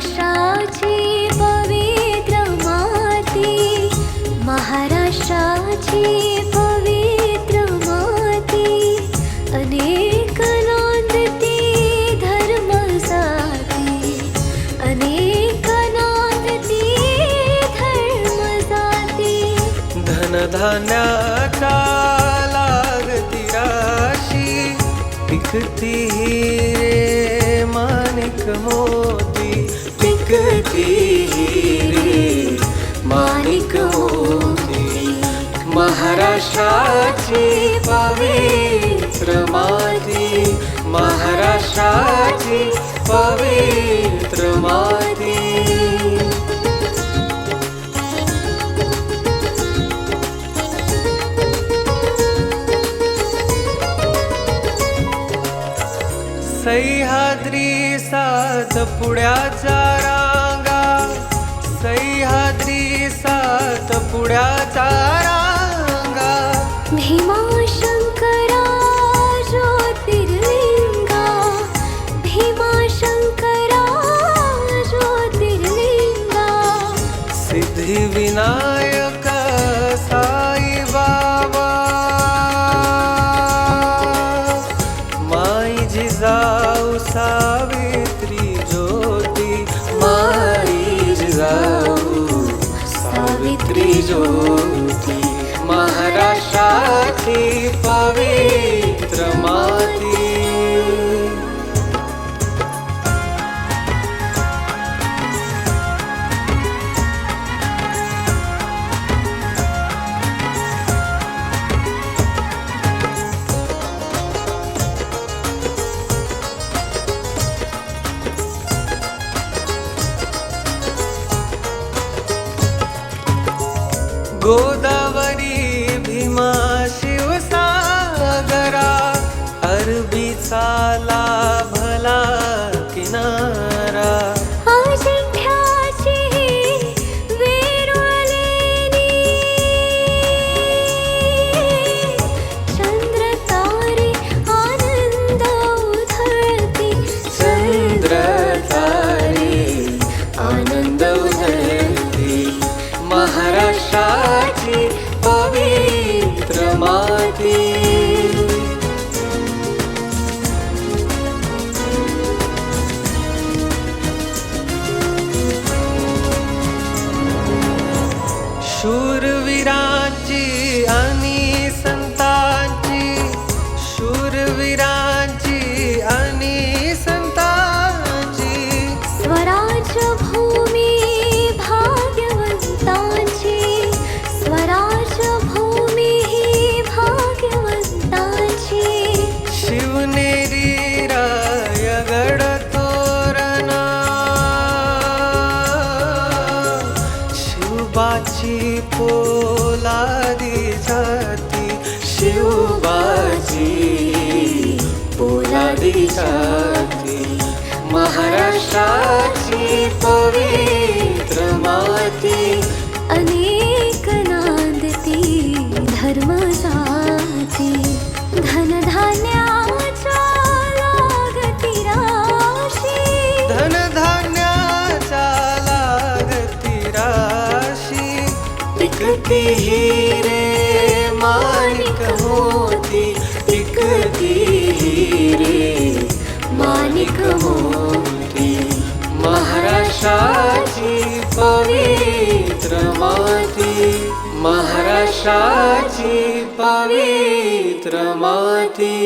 महाराष्ट्राची पवित्र माती, महाराष्ट्राची पवित्र माती, अनेक नांदती धर्म जाती, अनेक नांदती धर्म जाती। धनधान्याचा लागती राशी, पिकती हिरे माणिक मोती, पिकती हिरे माणिक मोती। महाराष्ट्राची पवित्र माती, महाराष्ट्राची पवित्र माती। सह्याद्री सातपुड्याच्या रांगा, सह्याद्री सातपुड्याच्या रांगा, भीमाशंकरा ज्योतिर्लिंगा, भीमाशंकरा ज्योतिर्लिंगा, सिद्धिविनायक साई बाबा, माई जिजाऊ सावित्री ज्योती, माई जिजाऊ सावित्री ज्योती। महाराष्ट्राची पवित्र माती, गोदावरी भीमा शिवसागरा, अरबीचा लाभला किनारा, अजिंठ्याची वेरुळलेली, चंद्र तारे आनंद उधळती, चंद्र तारे आनंद उधळती। महाराष्ट्राची पवित्र माती, शूरवीरांची आणि संतांची, शूरवीरांची आणि संतांची, स्वराज्य भूमी भाग्यवंतांची, स्वराज्य भूमी ही भाग्यवंतांची, शिवनेरी रायगड तोरणा, शिवबाची पोलादी जाती, शिवबाची पोलादी जाती। महाराष्ट्राची पवित्र माती, अनेक नांदती धर्म जाती, धनधान्याच्या लागती राशी, धनधान्याचा लागती राशी, पिकती हिरे माणिक मोती, पिकती हिरे माणिक मोती। महाराष्ट्राची पवित्र माती, महाराष्ट्राची पवित्र माती।